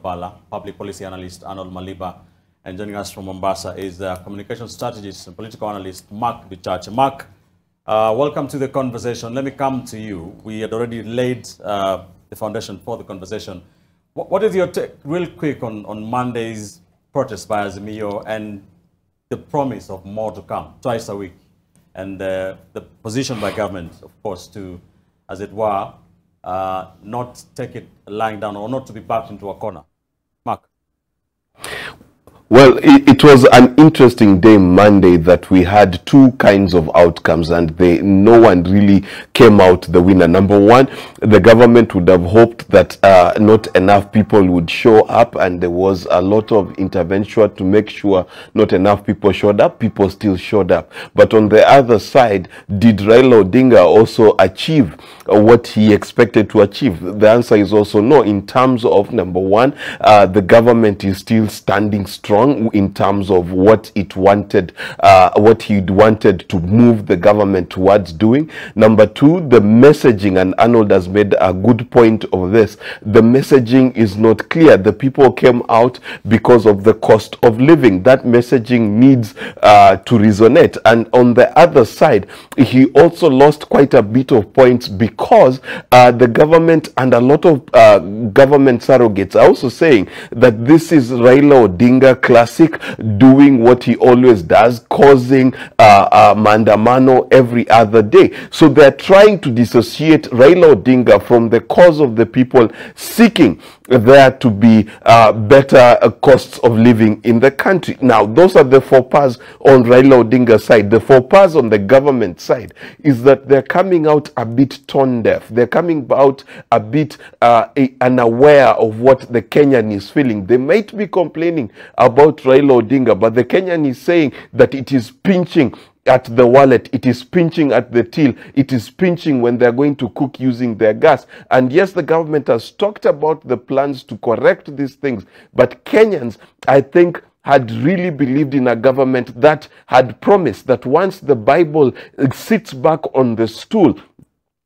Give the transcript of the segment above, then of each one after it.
Oballa, public policy analyst Arnold Maliba, and joining us from Mombasa is communication strategist and political analyst Mark Bichache. Mark, welcome to the conversation. Let me come to you. We had already laid the foundation for the conversation. What is your take, real quick, on Monday's protest by Azimio and the promise of more to come, twice a week, and the position by government, of course, to, as it were, not take it lying down or not to be backed into a corner? Mark. Well, it was an interesting day Monday that we had two kinds of outcomes, and no one really came out the winner. Number one, the government would have hoped that not enough people would show up, and there was a lot of intervention to make sure not enough people showed up. People still showed up. But on the other side, did Raila Odinga also achieve what he expected to achieve? The answer is also no. In terms of, number one, the government is still standing strong in terms of what it wanted, what he'd wanted to move the government towards doing. Number two, the messaging, and Arnold has made a good point of this, the messaging is not clear. The people came out because of the cost of living. That messaging needs to resonate. And on the other side, he also lost quite a bit of points because the government and a lot of government surrogates are also saying that this is Raila Odinga classic, doing what he always does, causing mandamano every other day. So they're trying to dissociate Raila Odinga from the cause of the people seeking there to be better costs of living in the country. Now, those are the faux pas on Raila Odinga's side. The faux pas on the government side is that they're coming out a bit tone deaf. They're coming out a bit unaware of what the Kenyan is feeling. They might be complaining about Raila Odinga, but the Kenyan is saying that it is pinching at the wallet, it is pinching at the till, it is pinching when they're going to cook using their gas. And yes, the government has talked about the plans to correct these things, but Kenyans, I think, had really believed in a government that had promised that once the Bible sits back on the stool,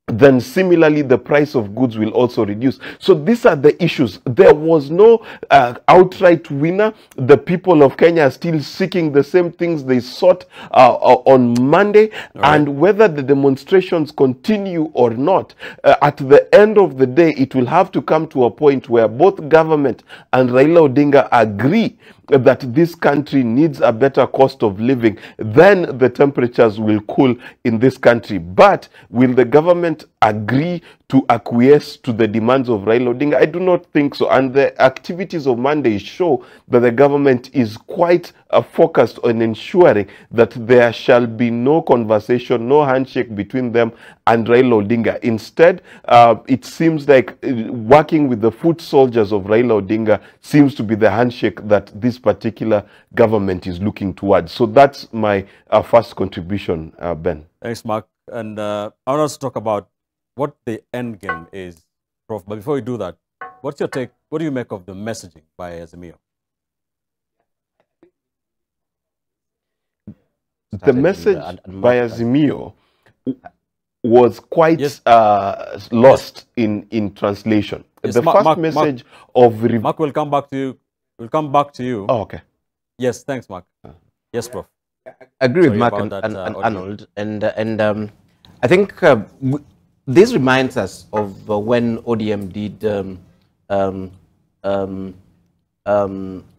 then similarly the price of goods will also reduce. So these are the issues. There was no outright winner. The people of Kenya are still seeking the same things they sought on Monday. Right. And whether the demonstrations continue or not, at the end of the day, it will have to come to a point where both government and Raila Odinga agree that this country needs a better cost of living. Then the temperatures will cool in this country. But will the government agree to acquiesce to the demands of Raila Odinga? I do not think so. And the activities of Monday show that the government is quite focused on ensuring that there shall be no conversation, no handshake between them and Raila Odinga. Instead, it seems like working with the foot soldiers of Raila Odinga seems to be the handshake that this particular government is looking towards. So that's my first contribution, Ben. Thanks, Mark. And I want us to talk about what the end game is, Prof. But before we do that, what's your take? What do you make of the messaging by Azimio? The message by Azimio was quite lost in translation. Yes, the first message of... Mark will come back to you. We'll come back to you. Oh, okay. Yes, thanks, Mark. Yes, Prof. I agree with Mark and Arnold. And I think this reminds us of when ODM did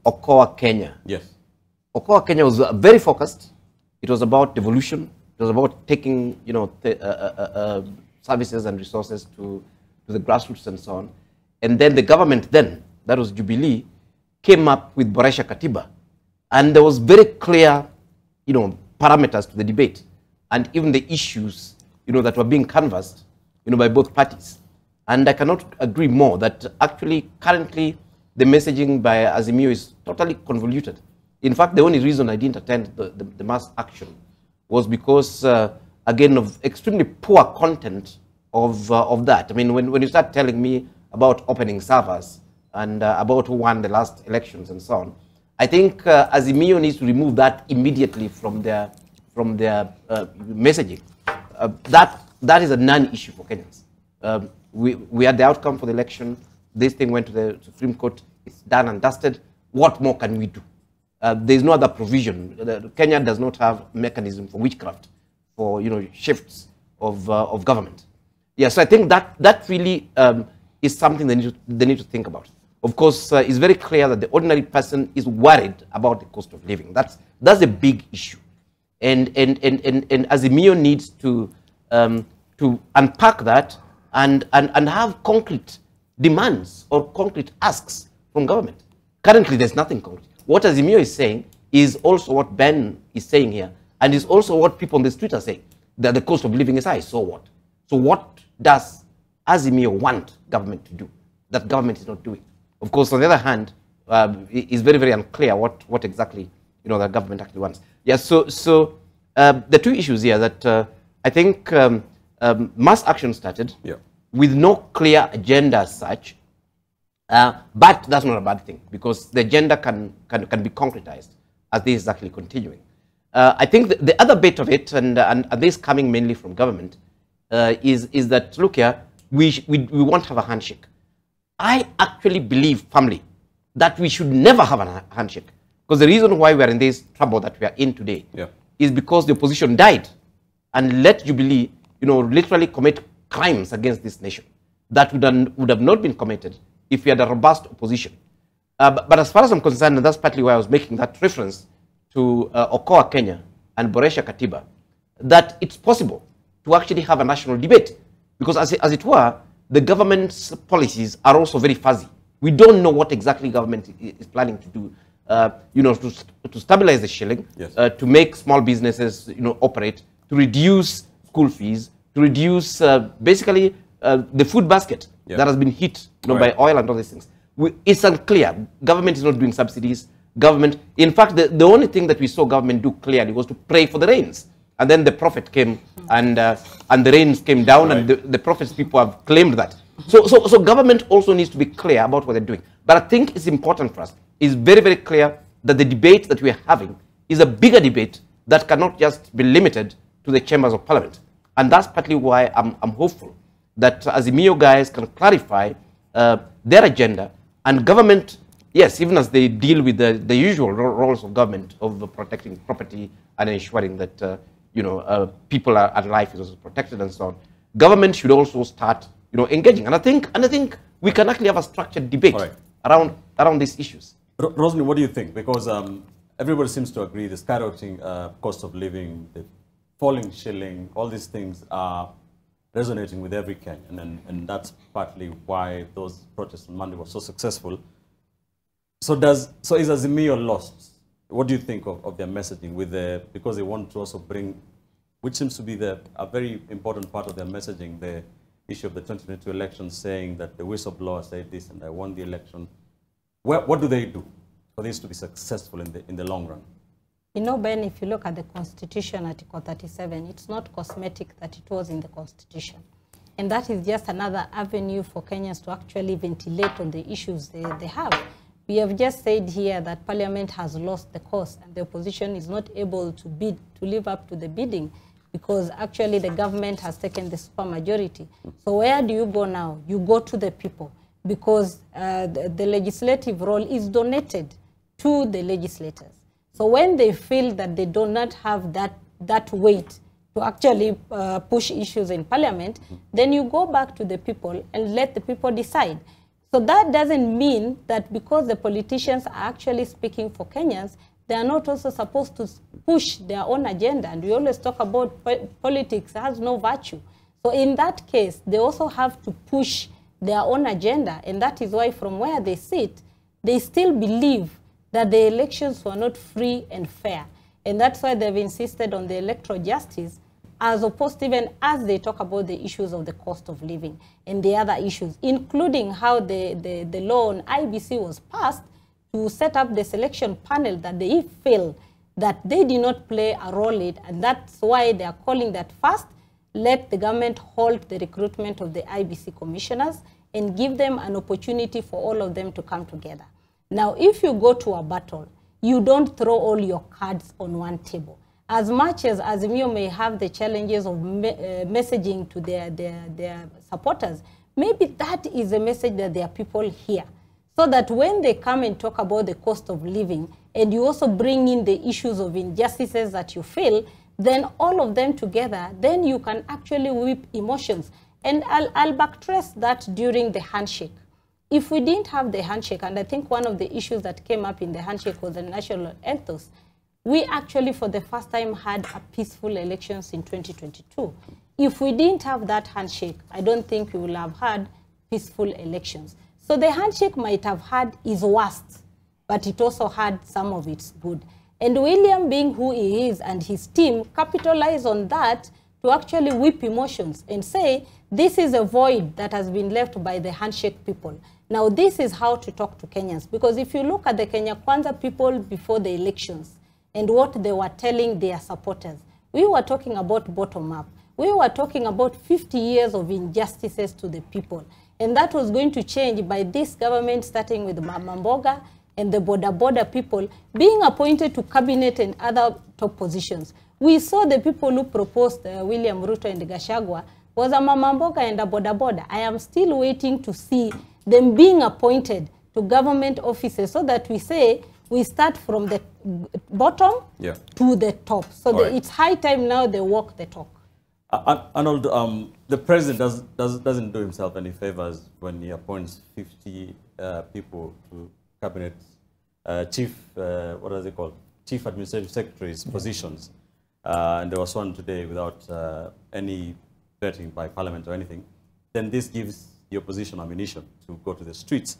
Okoa Kenya. Yes. Okoa Kenya was very focused. It was about devolution. It was about taking, services and resources to the grassroots and so on. And then the government then, that was Jubilee, came up with Boresha Katiba. And there was very clear, parameters to the debate. And even the issues, that were being canvassed, by both parties. And I cannot agree more that actually, currently, the messaging by Azimio is totally convoluted. In fact, the only reason I didn't attend the mass action was because, again, of extremely poor content of that. I mean, when you start telling me about opening servers and about who won the last elections and so on, I think Azimio needs to remove that immediately from their messaging. That is a non-issue for Kenyans. We had the outcome for the election. This thing went to the Supreme Court. it's done and dusted. What more can we do? There's no other provision. Kenya does not have mechanism for witchcraft, for shifts of government. Yeah, so I think that really is something they need to think about. Of course, it's very clear that the ordinary person is worried about the cost of living. That's a big issue, and Azimio needs to unpack that and have concrete demands or concrete asks from government. Currently, there's nothing concrete. What Azimio is saying is also what Ben is saying here, and is also what people on the street are saying, that the cost of living is high. So what? So what does Azimio want government to do that government is not doing? Of course, on the other hand, it's very, very unclear what exactly the government actually wants. Yeah. So the two issues here that I think mass action started with no clear agenda as such, but that's not a bad thing because the agenda can be concretized as this is actually continuing. I think the other bit of it, and this coming mainly from government, is that look here, we want to have a handshake. I actually believe firmly that we should never have a handshake, because the reason why we are in this trouble that we are in today is because the opposition died and let Jubilee, literally commit crimes against this nation that would have not been committed if we had a robust opposition. But as far as I'm concerned, and that's partly why I was making that reference to Okoa Kenya and Boresha Katiba, that it's possible to actually have a national debate, because as it were, the government's policies are also very fuzzy. We don't know what exactly government is planning to do, to stabilize the shilling, to make small businesses, operate, to reduce school fees, to reduce basically the food basket that has been hit, by oil and all these things. It's unclear. Government is not doing subsidies. Government, in fact, the only thing that we saw government do clearly was to pray for the rains. And then the prophet came, and the rains came down, and the prophet's people have claimed that. So government also needs to be clear about what they're doing. But I think it's important for us. It's very, very clear that the debate that we are having is a bigger debate that cannot just be limited to the chambers of parliament. And that's partly why I'm hopeful that Azimio guys can clarify their agenda, and government, yes, even as they deal with the usual roles of government of protecting property and ensuring that people and life is also protected and so on. Government should also start, engaging. And I think we can actually have a structured debate around these issues. Roselyn, what do you think? Because everybody seems to agree the skyrocketing cost of living, the falling shilling, all these things are resonating with every Kenyan, and that's partly why those protests on Monday were so successful. So is Azimio lost? What do you think of their messaging because they want to also bring, which seems to be a very important part of their messaging, the issue of the 2022 election, saying that the whistleblower said this and I won the election. What do they do for this to be successful in the long run? Ben, if you look at the Constitution, Article 37, it's not cosmetic that it was in the Constitution. And that is just another avenue for Kenyans to actually ventilate on the issues they have. We have just said here that Parliament has lost the cause and the opposition is not able to live up to the bidding because actually the government has taken the supermajority. So where do you go now? You go to the people because the legislative role is donated to the legislators. So when they feel that they do not have that weight to actually push issues in Parliament, then you go back to the people and let the people decide. So that doesn't mean that because the politicians are actually speaking for Kenyans, they are not also supposed to push their own agenda. And we always talk about politics has no virtue. So in that case, they also have to push their own agenda. And that is why from where they sit, they still believe that the elections were not free and fair. And that's why they've insisted on the electoral justice, as opposed to even as they talk about the issues of the cost of living and the other issues, including how the law on IBC was passed to set up the selection panel that they feel that they did not play a role in, and that's why they are calling that first, let the government halt the recruitment of the IBC commissioners and give them an opportunity for all of them to come together. Now, if you go to a battle, you don't throw all your cards on one table. As much as Azimio may have the challenges of messaging to their supporters, maybe that is a message that their people hear. so that when they come and talk about the cost of living, and you also bring in the issues of injustices that you feel, then all of them together, then you can actually whip emotions. And I'll backtrace that during the handshake. If we didn't have the handshake, and I think one of the issues that came up in the handshake was the national ethos, we actually for the first time had a peaceful elections in 2022. If we didn't have that handshake, I don't think we will have had peaceful elections. So the handshake might have had its worst, but it also had some of its good. And William, being who he is, and his team capitalized on that to actually whip emotions and say, this is a void that has been left by the handshake people. Now, this is how to talk to Kenyans. Because if you look at the Kenya Kwanza people before the elections and what they were telling their supporters, we were talking about bottom-up. We were talking about 50 years of injustices to the people. And that was going to change by this government, starting with Mama Mboga and the border people being appointed to cabinet and other top positions. We saw the people who proposed William Ruto and Gachagua was a Mama Mboga and a border. I am still waiting to see them being appointed to government offices so that we say we start from the bottom to the top. So it's high time now they walk the talk. Arnold, the president doesn't do himself any favors when he appoints 50 people to cabinet chief, what are they called? Chief administrative secretaries positions. And there was one today without any vetting by parliament or anything. Then this gives the opposition ammunition to go to the streets.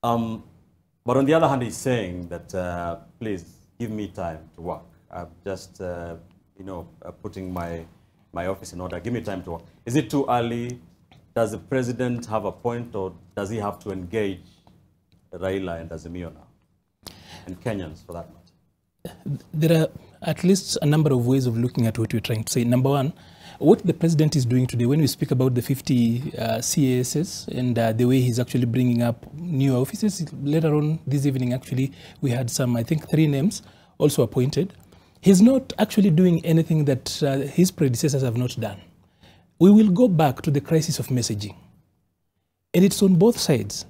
But on the other hand, he's saying that, please give me time to work. I'm just, putting my office in order. Give me time to work. Is it too early? Does the president have a point, or does he have to engage Raila and Azimio now? And Kenyans, for that matter? There are at least a number of ways of looking at what you're trying to say. Number one, what the president is doing today, when we speak about the 50 CASs and the way he's actually bringing up new offices, later on this evening, actually, we had some, I think, 3 names also appointed. He's not actually doing anything that his predecessors have not done. We will go back to the crisis of messaging. And it's on both sides.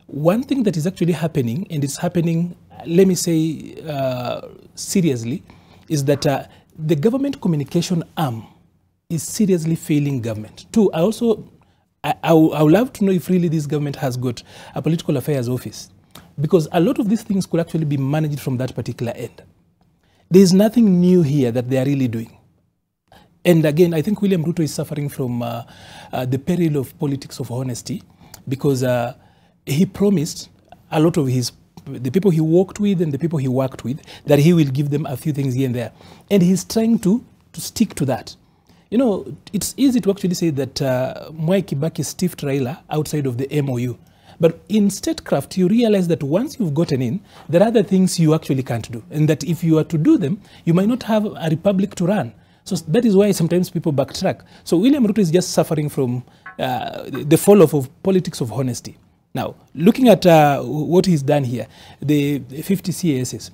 One thing that is actually happening, and it's happening, let me say seriously, is that the government communication arm is seriously failing government. Two, I would love to know if really this government has got a political affairs office, because a lot of these things could actually be managed from that particular end. There is nothing new here that they are really doing. And again, I think William Ruto is suffering from the peril of politics of honesty, because he promised a lot of the people he worked with and the people he worked with, that he will give them a few things here and there. And he's trying to stick to that. You know, it's easy to actually say that Mwai Kibaki stiffed Raila outside of the MOU. But in statecraft, you realize that once you've gotten in, there are other things you actually can't do. And that if you are to do them, you might not have a republic to run. So that is why sometimes people backtrack. So William Ruto is just suffering from the fall-off of politics of honesty. Now, looking at what he's done here, the 50 CASs,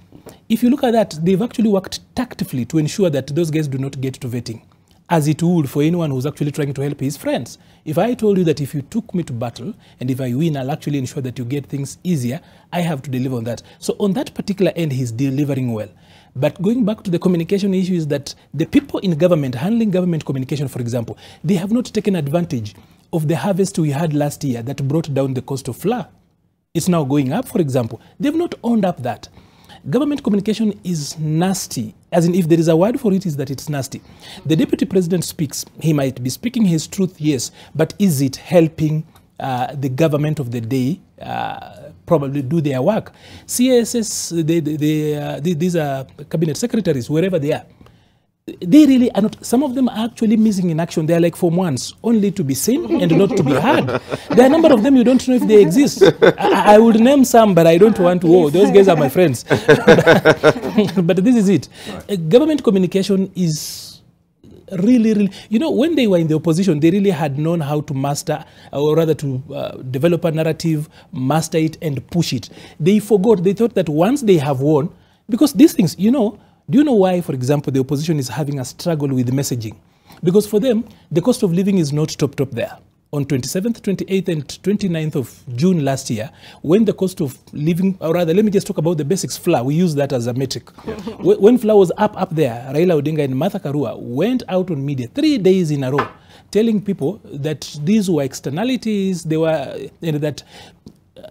if you look at that, they've actually worked tactfully to ensure that those guys do not get to vetting, as it would for anyone who's actually trying to help his friends. If I told you that if you took me to battle, and if I win, I'll actually ensure that you get things easier, I have to deliver on that. So on that particular end, he's delivering well. But going back to the communication issue is that the people in government, handling government communication, for example, they have not taken advantage of the harvest we had last year that brought down the cost of flour. It's now going up, for example. They've not owned up that. Government communication is nasty, as in if there is a word for it, is that it's nasty. The deputy president speaks. He might be speaking his truth, yes, but is it helping the government of the day probably do their work? CSS, these are cabinet secretaries, wherever they are. They really are not, some of them are actually missing in action. They are like Form 1s, only to be seen and not to be heard. There are a number of them you don't know if they exist. I would name some, but I don't want to. Oh, those guys are my friends. But this is it. Government communication is really, you know, when they were in the opposition, they really had known how to master, or rather to develop a narrative, master it and push it. They forgot, they thought that once they have won, because these things, you know, do you know why, for example, the opposition is having a struggle with messaging? Because for them, the cost of living is not top there. on 27th, 28th, and 29th of June last year, when the cost of living, or rather, let me just talk about the basics, flour. We use that as a metric. Yeah. When flour was up there, Raila Odinga and Martha Karua went out on media 3 days in a row, telling people that these were externalities, they were, that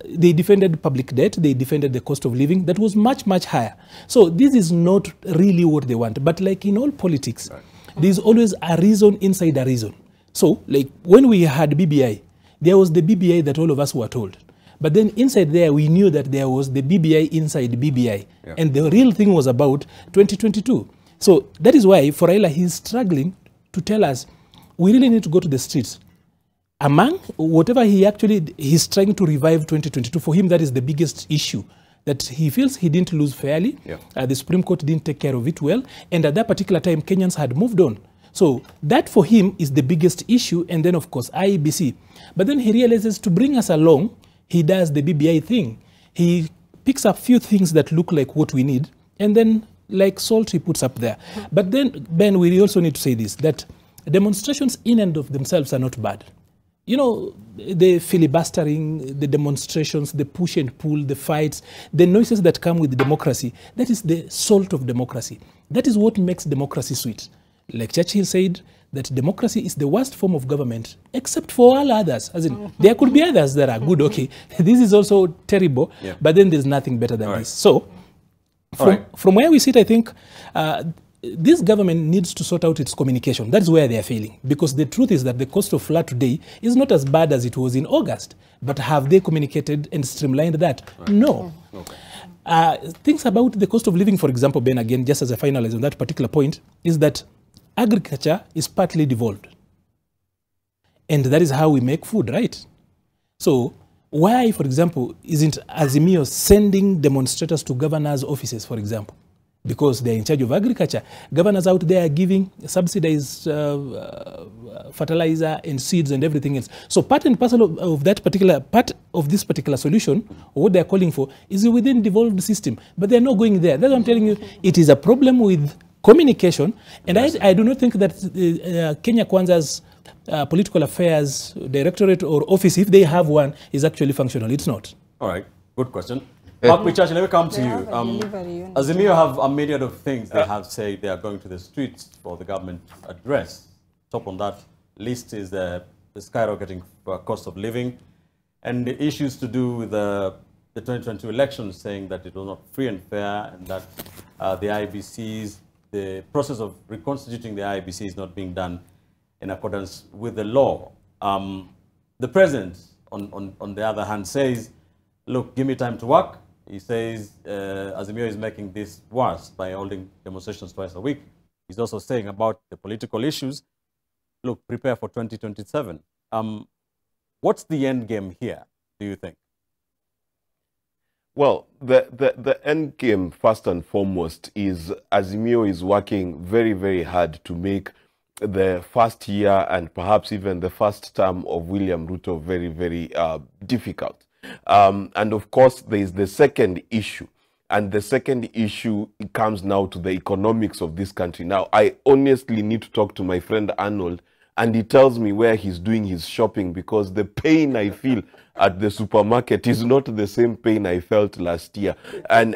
they defended public debt, they defended the cost of living that was much, much higher. So this is not really what they want. But like in all politics, there's always a reason inside a reason. So, like when we had BBI, there was the BBI that all of us were told. But then inside there, we knew that there was the BBI inside BBI. Yeah. And the real thing was about 2022. So that is why for Raila, he's struggling to tell us, we really need to go to the streets. Among whatever he's trying to revive 2022, for him, that is the biggest issue. That he feels he didn't lose fairly. Yeah. The Supreme Court didn't take care of it well. And at that particular time, Kenyans had moved on. So that for him is the biggest issue, and then of course IEBC. But then he realizes to bring us along, he does the BBI thing. He picks up few things that look like what we need, and then like salt he puts up there. But then, Ben, we also need to say this, that demonstrations in and of themselves are not bad. You know, the filibustering, the demonstrations, the push and pull, the fights, the noises that come with democracy, that is the salt of democracy. That is what makes democracy sweet. Like Churchill said, that democracy is the worst form of government, except for all others. As in, there could be others that are good, okay. This is also terrible, yeah. But then there's nothing better than this. So, from where we sit, I think this government needs to sort out its communication. That's where they are failing. Because the truth is that the cost of flour today is not as bad as it was in August. But have they communicated and streamlined that? Right. No. Okay. Things about the cost of living, for example, Ben, again, just as a finalize on that particular point, is that agriculture is partly devolved. And that is how we make food, right? So why, for example, isn't Azimio sending demonstrators to governors' offices, for example? Because they're in charge of agriculture. Governors out there are giving subsidized fertilizer and seeds and everything else. So part and parcel of that particular part of this particular solution, or what they're calling for, is within devolved system. But they're not going there. That's what I'm telling you. It is a problem with communication, and I do not think that Kenya Kwanza's political affairs directorate or office, if they have one, is actually functional. It's not. All right, good question. Mark Bichachi, let me come to you. Azimio have a myriad of things they have said they are going to the streets for the government to address. Top on that list is the skyrocketing cost of living and the issues to do with the 2022 elections, saying that it was not free and fair, and that the IBCs, the process of reconstituting the IBC is not being done in accordance with the law. The president, on the other hand, says, look, give me time to work. He says Azimio is making this worse by holding demonstrations twice a week. He's also saying about the political issues, look, prepare for 2027. What's the end game here, do you think? Well, the end game, first and foremost, is Azimio is working very, very hard to make the first year and perhaps even the first term of William Ruto very, very difficult. And of course, there is the second issue. And the second issue comes now to the economics of this country. Now, I honestly need to talk to my friend Arnold, and he tells me where he's doing his shopping, because the pain I feel at the supermarket is not the same pain I felt last year. And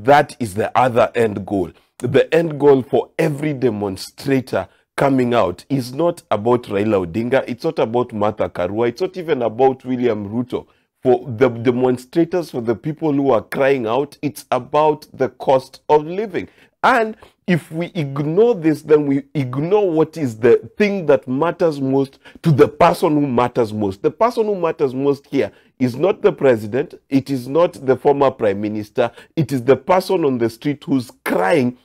that is the other end goal. The end goal for every demonstrator coming out is not about Raila Odinga. It's not about Martha Karua. It's not even about William Ruto. For the demonstrators, for the people who are crying out, it's about the cost of living. And if we ignore this, then we ignore what is the thing that matters most to the person who matters most. The person who matters most here is not the president. It is not the former prime minister. It is the person on the street who's crying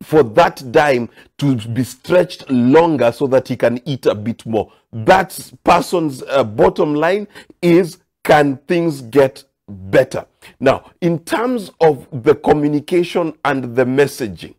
for that dime to be stretched longer so that he can eat a bit more. That person's bottom line is, can things get better? Now, in terms of the communication and the messaging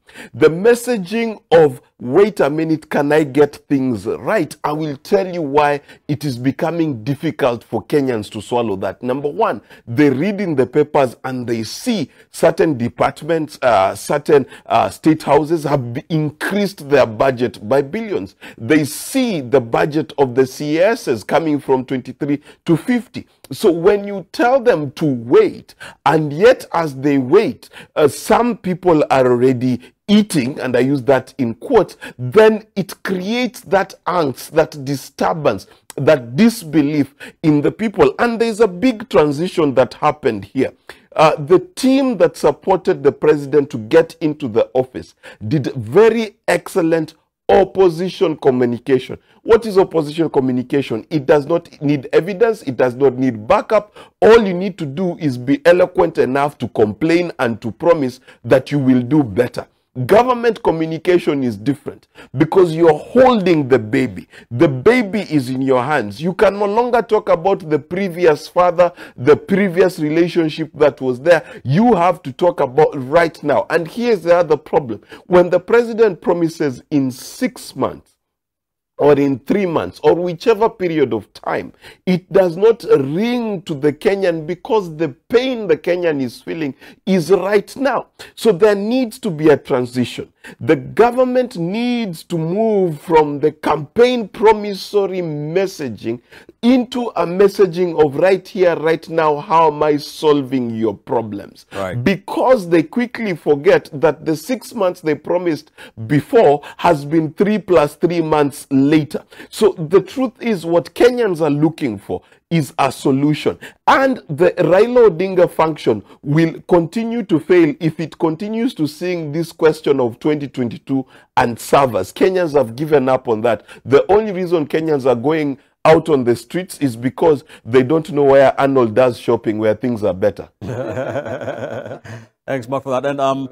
of, wait a minute, can I get things right? I will tell you why it is becoming difficult for Kenyans to swallow that. Number one, they read in the papers and they see certain departments, certain state houses have increased their budget by billions. They see the budget of the CSs coming from 23 to 50. So when you tell them to wait, and yet as they wait, some people are already eating, and I use that in quotes, then it creates that angst, that disturbance, that disbelief in the people. And there's a big transition that happened here. The team that supported the president to get into the office did very excellent opposition communication. What is opposition communication? It does not need evidence. It does not need backup. All you need to do is be eloquent enough to complain and to promise that you will do better. Government communication is different because you're holding the baby. The baby is in your hands. You can no longer talk about the previous father, the previous relationship that was there. You have to talk about right now. And here's the other problem. When the president promises in 6 months, or in 3 months, or whichever period of time, it does not ring to the Kenyan because the pain the Kenyan is feeling is right now. So there needs to be a transition. The government needs to move from the campaign promissory messaging into a messaging of right here, right now, how am I solving your problems? Right. Because they quickly forget that the 6 months they promised before has been 3 + 3 months later. So the truth is, what Kenyans are looking for is a solution. And the Raila Odinga function will continue to fail if it continues to sing this question of 2022 and servers. Kenyans have given up on that. The only reason Kenyans are going out on the streets is because they don't know where Arnold does shopping, where things are better. Thanks, Mark, for that. And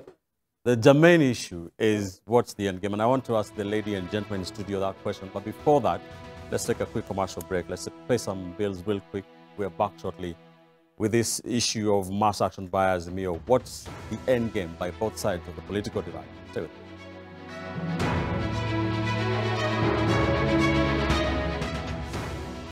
the germane issue is, what's the end game? And I want to ask the lady and gentleman in studio that question. But before that, let's take a quick commercial break. Let's pay some bills real quick. We're back shortly with this issue of mass action by Azimio. What's the end game by both sides of the political divide? Stay with us.